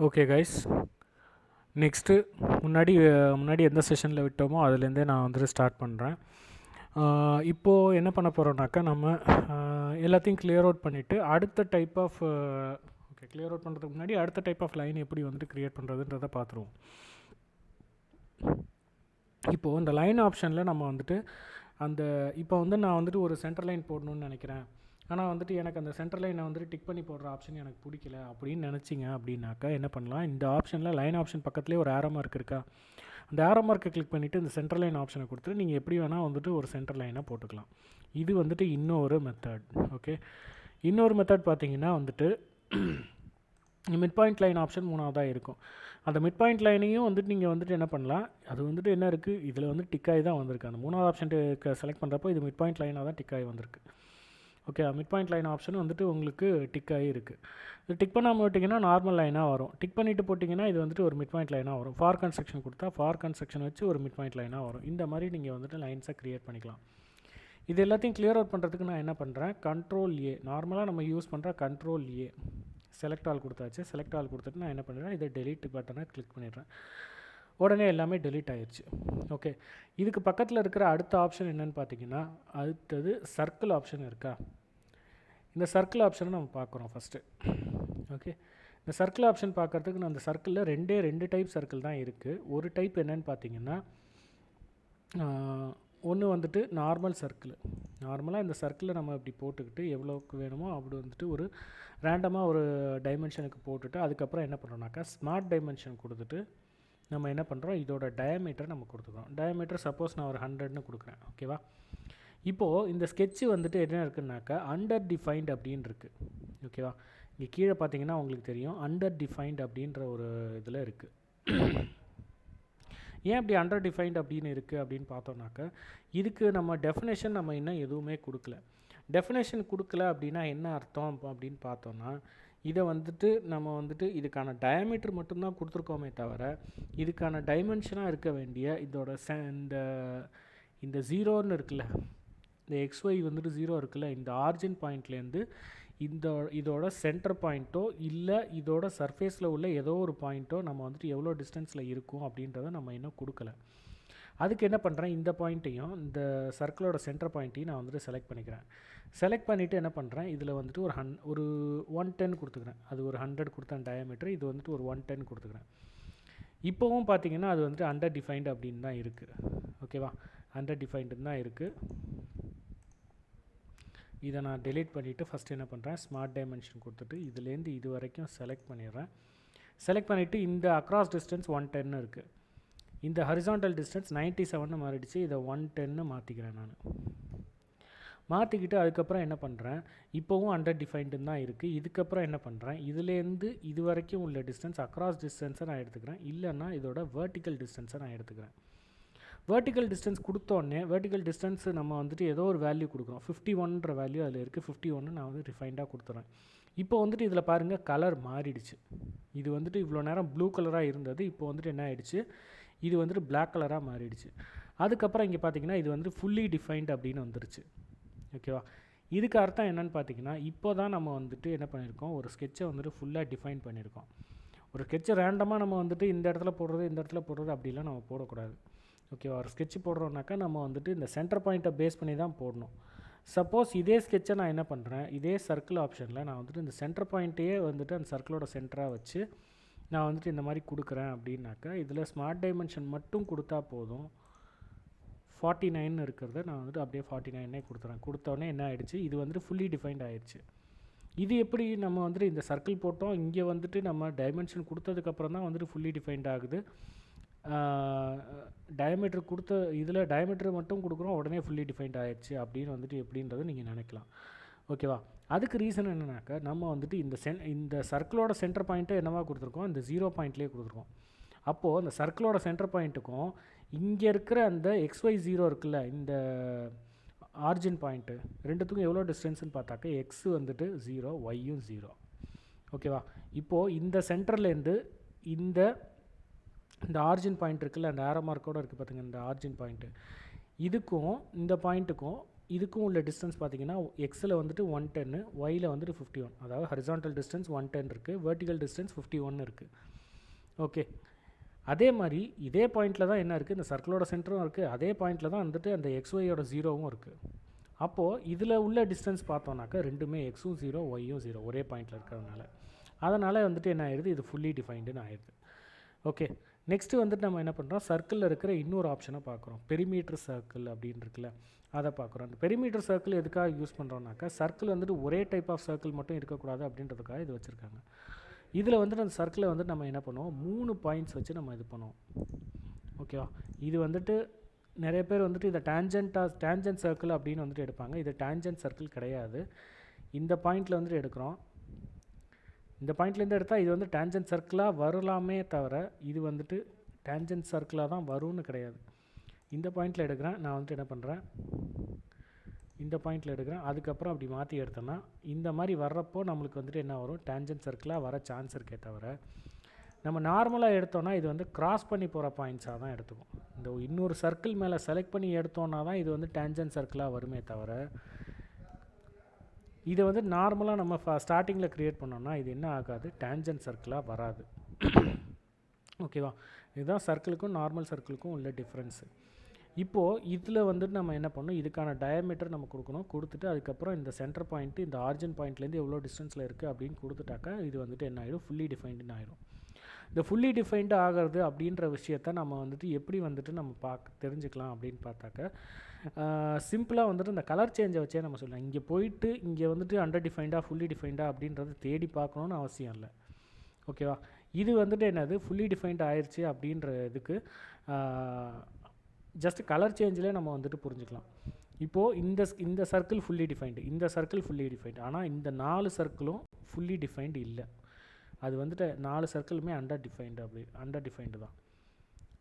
Okay guys, next முன்னாடி எந்த செஷனில் விட்டோமோ அதுலேருந்தே நான் வந்துட்டு ஸ்டார்ட் பண்ணுறேன். இப்போது என்ன பண்ண போகிறோம்னாக்கா, நம்ம எல்லாத்தையும் கிளியர் அவுட் பண்ணிவிட்டு அடுத்த டைப் ஆஃப் கிளியர் அவுட் பண்ணுறதுக்கு முன்னாடி அடுத்த டைப் ஆஃப் லைன் எப்படி வந்துட்டு க்ரியேட் பண்ணுறதுன்றதை பார்த்துருவோம். இப்போது இந்த லைன் ஆப்ஷனில் நம்ம வந்துட்டு இப்போ நான் வந்துட்டு ஒரு சென்டர் லைன் போடணுன்னு நினைக்கிறேன். ஆனால் வந்துட்டு எனக்கு அந்த சென்டர் லைனை வந்துட்டு டிக் பண்ணி போடுற ஆப்ஷன் எனக்கு பிடிக்கல அப்படின்னு நினச்சிங்க அப்படின்னாக்கா என்ன பண்ணலாம், இந்த ஆப்ஷனில் லைன் ஆப்ஷன் பக்கத்துலேயே ஒரு ஆரோ மார்க் இருக்கா, அந்த ஆரோ மார்க்கை கிளிக் பண்ணிவிட்டு இந்த சென்டர் லைன் ஆப்ஷனை கொடுத்துட்டு நீங்கள் எப்படி வேணால் வந்துட்டு ஒரு சென்டர் லைனை போட்டுக்கலாம். இது வந்துட்டு இன்னொரு மெத்தட். ஓகே, இன்னொரு மெத்தட் பார்த்தீங்கன்னா வந்துட்டு மிட் பாயிண்ட் லைன் ஆப்ஷன் மூணாவதாக இருக்கும். அந்த மிட் பாயிண்ட் லைனையும் வந்துட்டு நீங்கள் வந்துட்டு என்ன பண்ணலாம், அது வந்துட்டு என்ன இருக்குது, இதில் வந்து டிக்காகி தான் வந்திருக்கு. அந்த மூணாவது ஆப்ஷன் செலக்ட் பண்ணுறப்போ இது மிட் பாயிண்ட் லைனாக தான் டிக்காகி வந்திருக்கு. Okay, mid point line option வந்துட்டு உங்களுக்கு டிக்காகி இருக்குது. இது டிக் பண்ணாமல் விட்டிங்கன்னா நார்மல் லைனாக வரும். டிக் பண்ணிவிட்டு போட்டிங்கன்னா இது வந்துட்டு ஒரு மிட் பாயிண்ட் லைனாக வரும். ஃபார் கன்ஸ்ட்ரக்ஷன் கொடுத்தா ஃபார் கன்ஸ்ட்ரக்ஷன் வச்சு ஒரு மிட் பாயிண்ட் லைனாக வரும். இந்த மாதிரி நீங்கள் வந்துட்டு லைன்ஸை க்ரியேட் பண்ணிக்கலாம். இது எல்லாத்தையும் கிளியர் அவுட் பண்ணுறதுக்கு நான் என்ன பண்ணுறேன், Ctrl+A, நார்மலாக நம்ம யூஸ் பண்ணுற Ctrl+A, செலக்ட் ஆல் கொடுத்தாச்சு. செலக்ட் ஆல் கொடுத்துட்டு நான் என்ன பண்ணுறேன், இதை டெலீட் பட்டனை கிளிக் பண்ணிடுறேன். உடனே எல்லாமே டெலீட் ஆயிடுச்சு. ஓகே, இதுக்கு பக்கத்தில் இருக்கிற அடுத்த ஆப்ஷன் என்னென்னு பார்த்தீங்கன்னா, அடுத்தது சர்க்கிள் ஆப்ஷன் இருக்கா. இந்த சர்க்கிள் ஆப்ஷனை நம்ம பார்க்குறோம் ஃபஸ்ட்டு. ஓகே, இந்த சர்க்கிள் ஆப்ஷன் பார்க்குறதுக்கு நான் அந்த சர்க்கிளில் ரெண்டு டைப் சர்க்கிள் தான் இருக்குது. ஒரு டைப் என்னென்னு பார்த்தீங்கன்னா, ஒன்று வந்துட்டு நார்மல் சர்க்கிள். நார்மலாக இந்த சர்க்கிளில் நம்ம இப்படி போட்டுக்கிட்டு எவ்வளோக்கு வேணுமோ அப்படி வந்துட்டு ஒரு ரேண்டமாக ஒரு டைமென்ஷனுக்கு போட்டுட்டு அதுக்கப்புறம் என்ன பண்ணுறோம்னாக்கா ஸ்மார்ட் டைமென்ஷன் கொடுத்துட்டு நம்ம என்ன பண்ணுறோம், இதோட டயாமீட்டர் நம்ம கொடுத்துக்கிறோம். டயாமீட்டர் சப்போஸ் நான் ஒரு 100ன்னு கொடுக்குறேன். ஓகேவா, இப்போது இந்த ஸ்கெட்சு வந்துட்டு என்ன இருக்குன்னாக்கா அண்டர் டிஃபைன்ட் அப்படின்னு இருக்குது. ஓகேவா, இங்கே கீழே பார்த்தீங்கன்னா உங்களுக்கு தெரியும் அண்டர் டிஃபைன்ட் அப்படின்ற ஒரு இதில் இருக்குது. ஏன் அப்படி அண்டர் டிஃபைன்ட் அப்படின்னு இருக்குது அப்படின்னு பார்த்தோம்னாக்கா, இதுக்கு நம்ம டெஃபினேஷன் நம்ம இன்னும் எதுவுமே கொடுக்கல. டெஃபினேஷன் கொடுக்கல அப்படின்னா என்ன அர்த்தம் அப்படின்னு பார்த்தோன்னா, இதை வந்துட்டு நம்ம வந்துட்டு இதுக்கான டயாமீட்டர் மட்டும்தான் கொடுத்துருக்கோமே தவிர இதுக்கான டைமென்ஷனாக இருக்க வேண்டிய இதோட இந்த ஜீரோன்னு இருக்குல்ல, இந்த XY வந்துட்டு 0 இருக்குல்ல, இந்த ஆரிஜின் பாயிண்ட்லேருந்து இதோட சென்டர் பாயிண்ட்டோ இல்லை இதோட சர்ஃபேஸில் உள்ள ஏதோ ஒரு பாயிண்ட்டோ நம்ம வந்துட்டு எவ்வளோ டிஸ்டன்ஸில் இருக்கும் அப்படின்றத நம்ம இன்னும் கொடுக்கல. அதுக்கு என்ன பண்ணுறேன், இந்த பாயிண்ட்டையும் இந்த சர்க்கிளோட சென்டர் பாயிண்ட்டையும் நான் வந்துட்டு செலக்ட் பண்ணிக்கிறேன். செலக்ட் பண்ணிவிட்டு என்ன பண்ணுறேன், இதில் வந்துட்டு ஒரு 110 கொடுத்துக்கிறேன். அது ஒரு 100 கொடுத்தேன் டயாமீட்டர், இது வந்துட்டு ஒரு 110 கொடுத்துக்கிறேன். இப்போவும் பார்த்தீங்கன்னா அது வந்துட்டு அண்டர் டிஃபைன்டு அப்படின்னு தான் இருக்குது. ஓகேவா, அண்டர் டிஃபைன்டுன்னு தான் இருக்குது. இதை நான் டெலீட் பண்ணிவிட்டு ஃபஸ்ட்டு என்ன பண்ணுறேன், ஸ்மார்ட் டைமென்ஷன் கொடுத்துட்டு இதுலேருந்து இது வரைக்கும் செலக்ட் பண்ணிடுறேன். செலக்ட் பண்ணிவிட்டு இந்த அக்ராஸ் டிஸ்டன்ஸ் 110 இருக்குது. இந்த ஹரிசாண்டல் டிஸ்டன்ஸ் 97 மாறிடுச்சு. இதை 110 மாற்றிக்கிறேன். நான் மாற்றிக்கிட்டு அதுக்கப்புறம் என்ன பண்ணுறேன், இப்போவும் அண்டர் டிஃபைன்டுன்னு தான் இருக்குது. இதுக்கப்புறம் என்ன பண்ணுறேன், இதுலேருந்து இது வரைக்கும் உள்ள டிஸ்டன்ஸ் அக்ராஸ் டிஸ்டன்ஸை நான் எடுத்துக்கிறேன். இல்லைன்னா இதோட வெர்டிக்கல் டிஸ்டன்ஸை நான் எடுத்துக்கிறேன். வெர்டிக்கல் டிஸ்டன்ஸ் கொடுத்தோடனே வெர்டிக்கல் டிஸ்டன்ஸ் நம்ம வந்துட்டு ஏதோ ஒரு வேல்யூ கொடுக்குறோம். 51ன்ற வேல்யூ அதில் இருக்குது. 51 நான் வந்து ரிஃபைண்டாக கொடுத்துறேன். இப்போ வந்துட்டு இதில் பாருங்கள் கலர் மாறிடுச்சு. இது வந்துட்டு இவ்வளோ நேரம் ப்ளூ கலராக இருந்தது, இப்போ வந்துட்டு என்ன ஆகிடுச்சு, இது வந்துட்டு பிளாக் கலராக மாறிடுச்சு. அதுக்கப்புறம் இங்கே பார்த்தீங்கன்னா இது வந்து ஃபுல்லி டிஃபைன்டு அப்படின்னு வந்துருச்சு. ஓகேவா, இதுக்கு அர்த்தம் என்னென்னு பார்த்தீங்கன்னா, இப்போ தான் நம்ம வந்துட்டு என்ன பண்ணியிருக்கோம், ஒரு ஸ்கெட்சை வந்துட்டு ஃபுல்லாக டிஃபைன் பண்ணியிருக்கோம். ஒரு ஸ்கெட்சை ரேண்டமாக நம்ம வந்துட்டு இந்த இடத்துல போடுறது அப்படிலாம் நம்ம போடக்கூடாது. ஓகேவா, ஒரு ஸ்கெட்ச் போடுறோம்னாக்கா நம்ம வந்துட்டு இந்த சென்டர் பாயிண்ட்டை பேஸ் பண்ணி தான் போடணும். சப்போஸ் இதே ஸ்கெட்சை நான் என்ன பண்ணுறேன், இதே சர்க்கிள் ஆப்ஷனில் நான் வந்துட்டு இந்த சென்டர் பாயிண்ட்டையே வந்துட்டு அந்த சர்க்கிளோட சென்டராக வச்சு நான் வந்துட்டு இந்த மாதிரி கொடுக்குறேன் அப்படின்னாக்கா இதில் ஸ்மார்ட் டைமென்ஷன் மட்டும் கொடுத்தா போதும். 49 இருக்கிறத நான் வந்துட்டு அப்படியே 49 கொடுத்துறேன். கொடுத்தோடனே என்ன ஆகிடுச்சு, இது வந்துட்டு ஃபுல்லி டிஃபைன்ட் ஆகிடுச்சு. இது எப்படி நம்ம வந்துட்டு இந்த சர்க்கிள் போட்டோம், இங்கே வந்துட்டு நம்ம டைமென்ஷன் கொடுத்ததுக்கப்புறம் தான் வந்துட்டு ஃபுல்லி டிஃபைன்ட் ஆகுது. டயாமீட்டர் கொடுத்த இதில் டயாமீட்டர் மட்டும் கொடுக்குறோம், உடனே ஃபுல்லி டிஃபைன்ட் ஆகிடுச்சு அப்படின்னு வந்துட்டு எப்படின்றத நீங்கள் நினைக்கலாம். ஓகேவா, அதுக்கு ரீசன் என்னன்னாக்கா நம்ம வந்துட்டு இந்த சர்க்கிளோட சென்டர் பாயிண்ட்டை என்னவா கொடுத்துருக்கோம், இந்த 0 பாயிண்ட்லேயே கொடுத்துருக்கோம். அப்போது அந்த சர்க்கிளோட சென்டர் பாயிண்ட்டுக்கும் இங்கே இருக்கிற அந்த XY0 இருக்குல்ல, இந்த ஆரிஜின் பாயிண்ட்டு ரெண்டுத்துக்கும் எவ்வளோ டிஸ்டன்ஸ்னு பார்த்தாக்க எக்ஸ் வந்துட்டு 0, ஒய்யும் 0. ஓகேவா, இப்போது இந்த சென்டர்லேருந்து இந்த ஆரிஜின் பாயிண்ட் இருக்குல்ல, அந்த ஆரோ மார்க்கோடு இருக்குது பார்த்துங்க, இந்த ஆரிஜின் பாயிண்ட்டு இதுக்கும் இந்த பாயிண்ட்டுக்கும் இதுக்கும் உள்ள டிஸ்டன்ஸ் பார்த்தீங்கன்னா எக்ஸில் வந்துட்டு 110, ஒயில் வந்துட்டு 51. அதாவது ஹரிசான்டல் டிஸ்டன்ஸ் 110 இருக்குது, வெர்டிக்கல் டிஸ்டன்ஸ் 51 இருக்குது. ஓகே, அதே மாதிரி இதே பாயிண்டில் தான் என்ன இருக்குது, இந்த சர்க்கிளோட சென்டரும் இருக்குது, அதே பாயிண்டில் தான் வந்துட்டு அந்த XYயோட ஜீரோவும் இருக்குது. அப்போது இதில் உள்ள டிஸ்டன்ஸ் பார்த்தோன்னாக்கா ரெண்டுமே எக்ஸும் 0, ஒய்யும் 0 ஒரே பாயிண்டில் இருக்கிறதுனால, அதனால் வந்துட்டு என்ன ஆயிடுது, இது ஃபுல்லி டிஃபைன்டுன்னு ஆயிடுது. ஓகே, நெக்ஸ்ட்டு வந்துட்டு நம்ம என்ன பண்ணுறோம், சர்க்கிளில் இருக்கிற இன்னொரு ஆப்ஷனை பார்க்குறோம், பெரிமீட்டர் சர்க்கிள் அப்படின்னு இருக்குல்ல, அதை பார்க்குறோம். அந்த பெரிமீட்டர் சர்க்கிள் எதுக்காக யூஸ் பண்ணுறோம்னாக்கா, சர்க்கிள் வந்துட்டு ஒரே டைப் ஆஃப் சர்க்கிள் மட்டும் இருக்கக்கூடாது அப்படின்றதுக்காக இது வச்சுருக்காங்க. இதில் வந்துட்டு அந்த சர்க்கிளை வந்துட்டு நம்ம என்ன பண்ணுவோம், 3 பாயிண்ட்ஸ் வச்சு நம்ம இது பண்ணுவோம். ஓகேவா, இது வந்துட்டு நிறைய பேர் வந்துட்டு இதை டேஞ்சன்ட் சர்க்கிள் அப்படின்னு வந்துட்டு எடுப்பாங்க. இது டேஞ்சன்ட் சர்க்கிள் கிடையாது. இந்த பாயிண்டில் வந்துட்டு எடுக்கிறோம், இந்த பாயிண்ட்லேருந்து எடுத்தால் இது வந்து டேஞ்சன்ட் சர்க்கிளாக வரலாமே தவிர இது வந்துட்டு டேஞ்சன்ட் சர்க்கிளாக தான் வரும்னு கிடையாது. இந்த பாயிண்டில் எடுக்கிறேன், நான் வந்துட்டு என்ன பண்ணுறேன், இந்த பாயிண்டில் எடுக்கிறேன், அதுக்கப்புறம் அப்படி மாற்றி எடுத்தோன்னா இந்த மாதிரி வர்றப்போ நம்மளுக்கு வந்துட்டு என்ன வரும், டேஞ்சன்ட் சர்க்கிளாக வர சான்ஸ் இருக்கே தவிர, நம்ம நார்மலாக எடுத்தோன்னா இது வந்து கிராஸ் பண்ணி போகிற பாயிண்ட்ஸாக தான் எடுத்துக்கும். இந்த இன்னொரு சர்க்கிள் மேலே செலக்ட் பண்ணி எடுத்தோன்னா தான் இது வந்து டேஞ்சன்ட் சர்க்கிளாக வருமே தவிர, இதை வந்து நார்மலாக நம்ம ஸ்டார்டிங்கில் க்ரியேட் பண்ணோம்னா இது என்ன ஆகாது, டேஞ்சன்ட் சர்க்கிளாக வராது. ஓகேவா, இதுதான் சர்க்கிளுக்கும் நார்மல் சர்க்கிளுக்கும் உள்ள டிஃப்ரென்ஸு. இப்போது இதில் வந்துட்டு நம்ம என்ன பண்ணணும், இதுக்கான டயமீட்டர் நம்ம கொடுக்கணும், கொடுத்துட்டு அதுக்கப்புறம் இந்த சென்டர் பாயிண்ட்டு இந்த ஆரிஜின் பாயிண்ட்லேருந்து எவ்வளோ டிஸ்டன்ஸில் இருக்குது அப்படின்னு கொடுத்துட்டாக்கா இது வந்துட்டு என்ன ஆகிடும், ஃபுல்லி டிஃபைன்டுன்னு ஆகிடும். இந்த ஃபுல்லி டிஃபைன்டு ஆகிறது அப்படின்ற விஷயத்த நம்ம வந்துட்டு எப்படி வந்துட்டு நம்ம தெரிஞ்சுக்கலாம் அப்படின்னு பார்த்தாக்க, சிம்பிளாக வந்துட்டு இந்த கலர் சேஞ்சை வச்சே நம்ம சொல்லலாம். இங்கே போயிட்டு இங்கே வந்துட்டு அண்டர் டிஃபைன்டாக ஃபுல்லி டிஃபைன்டாக அப்படின்றத தேடி பார்க்கணுன்னு அவசியம் இல்லை. ஓகேவா, இது வந்துட்டு என்னது, ஃபுல்லி டிஃபைன்ட் ஆயிடுச்சு அப்படின்ற இதுக்கு ஜஸ்ட் கலர் சேஞ்சிலே நம்ம வந்துட்டு புரிஞ்சுக்கலாம். இப்போது இந்த சர்க்கிள் ஃபுல்லி டிஃபைன்டு, இந்த சர்க்கிள் ஃபுல்லி டிஃபைன்டு, ஆனால் இந்த 4 சர்க்கிளும் ஃபுல்லி டிஃபைன்டு இல்லை. அது வந்துட்டு 4 சர்க்கிளுமே அண்டர் டிஃபைன்டு தான்.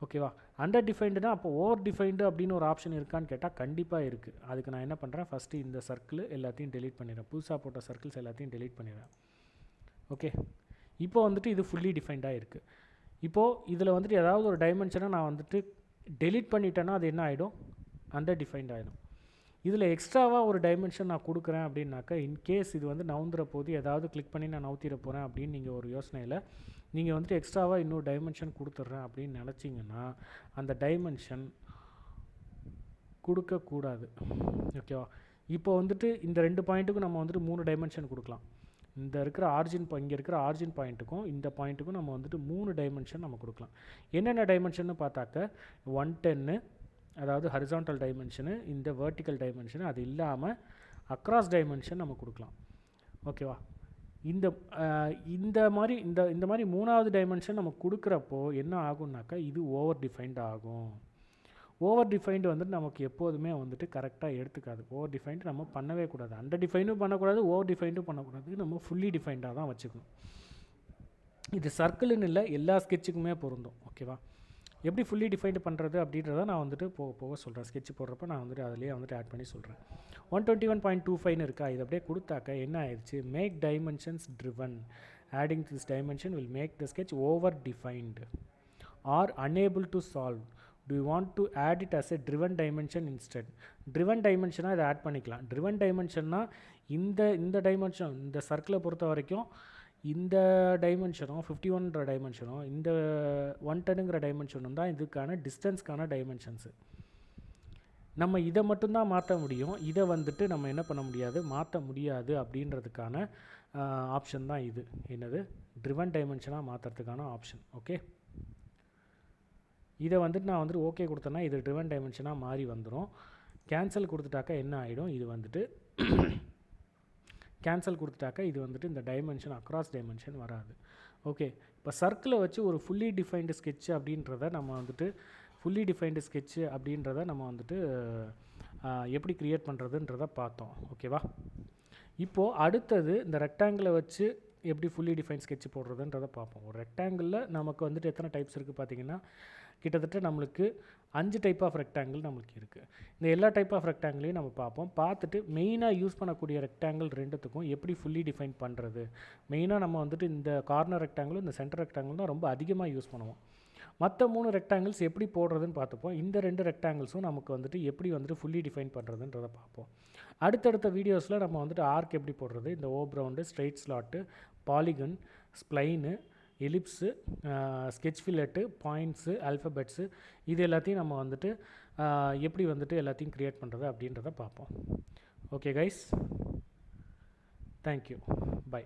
ஓகேவா, அண்டர் டிஃபைன்டுனா அப்போ ஓவர் டிஃபைன்டு அப்படின்னு ஒரு ஆப்ஷன் இருக்கான்னு கேட்டால் கண்டிப்பாக இருக்குது. அதுக்கு நான் என்ன பண்ணுறேன், ஃபஸ்ட்டு இந்த சர்க்கிள் எல்லாத்தையும் டெலீட் பண்ணிடுறேன், புதுசாக போட்ட சர்க்கிள்ஸ் எல்லாத்தையும் டெலீட் பண்ணிடுறேன். ஓகே, இப்போ வந்துட்டு இது ஃபுல்லி டிஃபைன்டாக இருக்குது. இப்போது இதில் வந்துட்டு ஏதாவது ஒரு டைமென்ஷனை நான் வந்துட்டு டெலீட் பண்ணிட்டேன்னா அது என்ன ஆகிடும், அண்டர் டிஃபைன்ட் ஆகிடும். இதில் எக்ஸ்ட்ராவாக ஒரு டைமென்ஷன் நான் கொடுக்குறேன் அப்படின்னாக்கா, இன்கேஸ் இது வந்து நவுந்துற போது ஏதாவது கிளிக் பண்ணி நான் நவுத்திட போகிறேன் அப்படின்னு நீங்கள் ஒரு யோசனையில் நீங்கள் வந்துட்டு எக்ஸ்ட்ராவாக இன்னொரு டைமென்ஷன் கொடுத்துட்றேன் அப்படின்னு நினச்சிங்கன்னா அந்த டைமென்ஷன் கொடுக்கக்கூடாது. ஓகேவா, இப்போ வந்துட்டு இந்த 2 பாயிண்ட்டுக்கும் நம்ம வந்துட்டு 3 டைமென்ஷன் கொடுக்கலாம். இங்கே இருக்கிற ஆரிஜின் பாயிண்ட்டுக்கும் இந்த பாயிண்ட்டுக்கும் நம்ம வந்துட்டு 3 டைமென்ஷன் நம்ம கொடுக்கலாம். என்னென்ன டைமென்ஷன்னு பார்த்தாக்க 110, அதாவது ஹரிசான்டல் டைமென்ஷனு, இந்த வெர்டிக்கல் டைமென்ஷனு, அது இல்லாமல் அக்ராஸ் டைமென்ஷன் நம்ம கொடுக்கலாம். ஓகேவா, இந்த மாதிரி 3வது டைமென்ஷன் நம்ம கொடுக்குறப்போ என்ன ஆகும்னாக்கா இது ஓவர் டிஃபைன்ட் ஆகும். ஓவர் டிஃபைன்டு வந்துட்டு நமக்கு எப்போதுமே வந்துட்டு கரெக்டாக எடுத்துக்காது. ஓவர் டிஃபைன்டு நம்ம பண்ணவே கூடாது, அண்டர் டிஃபைண்டும் பண்ணக்கூடாது, ஓவர் டிஃபைண்டும் பண்ணக்கூடாது, நம்ம ஃபுல்லி டிஃபைன்டாக தான் வச்சுக்கணும். இது சர்க்கிள்னு இல்லை, எல்லா ஸ்கெட்சுக்குமே பொருந்தும். ஓகேவா, எப்படி ஃபுல்லி டிஃபைன்டு பண்ணுறது அப்படின்றத நான் வந்துட்டு போக சொல்கிறேன். ஸ்கெட்ச் போடுறப்ப நான் வந்துட்டு அதிலேயே வந்துட்டு ஆட் பண்ணி சொல்கிறேன். 121.25 இருக்கா, இது அப்படியே கொடுத்தாக்க என்ன ஆயிடுச்சு, make dimensions driven, adding this dimension will make the sketch over defined are unable to solve. Do you want to add it as a driven dimension instead? driven dimensionனா இதை ஆட் பண்ணிக்கலாம். driven dimensionனா இந்த டைமென்ஷன், இந்த சர்க்கிளை பொறுத்த வரைக்கும் இந்த டைமென்ஷனும் 51ன்ற டைமென்ஷனும் இந்த 110ங்கிற டைமென்ஷனும் தான் இதுக்கான டிஸ்டன்ஸ்க்கான டைமென்ஷன்ஸு. நம்ம இதை மட்டும்தான் மாற்ற முடியும், இதை வந்துட்டு நம்ம என்ன பண்ண முடியாது, மாற்ற முடியாது அப்படின்றதுக்கான ஆப்ஷன் தான் இது. என்னது, ட்ரிவன் டைமென்ஷனாக மாற்றுறதுக்கான ஆப்ஷன். ஓகே, இதை வந்துட்டு நான் வந்துட்டு ஓகே கொடுத்தேன்னா இது ட்ரிவன் டைமென்ஷனாக மாறி வந்துடும். கேன்சல் கொடுத்துட்டாக்கா என்ன ஆகிடும், இது வந்துட்டு கேன்சல் கொடுத்துட்டாக்கா இது வந்துட்டு இந்த டைமென்ஷன் அக்ராஸ் டைமென்ஷன் வராது. ஓகே, இப்போ சர்க்கிளை வச்சு ஒரு ஃபுல்லி டிஃபைன்டு ஸ்கெட்ச் அப்படின்றத நம்ம வந்துட்டு எப்படி க்ரியேட் பண்ணுறதுன்றதை பார்த்தோம். ஓகேவா, இப்போது அடுத்தது இந்த ரெக்டாங்கிளை வச்சு எப்படி ஃபுல்லி டிஃபைன் ஸ்கெட்ச் போடுறதுன்றதை பார்ப்போம். ஒரு ரெக்டாங்கிளில் நமக்கு வந்துட்டு எத்தனை டைப்ஸ் இருக்குது பார்த்தீங்கன்னா, கிட்டத்தட்ட நம்மளுக்கு 5 டைப் ஆஃப் ரெக்டாங்கிள் நம்மளுக்கு இருக்குது. இந்த எல்லா டைப் ஆஃப் ரெக்டாங்கிளையும் நம்ம பார்த்துட்டு மெயினாக யூஸ் பண்ணக்கூடிய ரெக்டாங்கிள் 2த்துக்கும் எப்படி ஃபுல்லி டிஃபைன் பண்ணுறது. மெயினாக நம்ம வந்துட்டு இந்த கார்னர் ரெக்டாங்கிளும் இந்த சென்டர் ரெக்டாங்கிள் தான் ரொம்ப அதிகமாக யூஸ் பண்ணுவோம். மற்ற 3 ரெக்டாங்கிள்ஸ் எப்படி போடுறதுன்னு பார்த்துப்போம். இந்த 2 ரெக்டாங்கிள்ஸும் நமக்கு வந்துட்டு எப்படி வந்துட்டு ஃபுல்லி டிஃபைன் பண்ணுறதுன்றதை பார்ப்போம். அடுத்தடுத்த வீடியோஸில் நம்ம வந்துட்டு ஆர்க் எப்படி போடுறது, இந்த obround, straight slot, polygon, spline, ellipse, sketch fillet, points, alphabets, இது எல்லாத்தையும் நம்ம வந்துட்டு எப்படி வந்துட்டு எல்லாத்தையும் க்ரியேட் பண்ணுறது அப்படின்றத பார்ப்போம். Okay guys, thank you, by.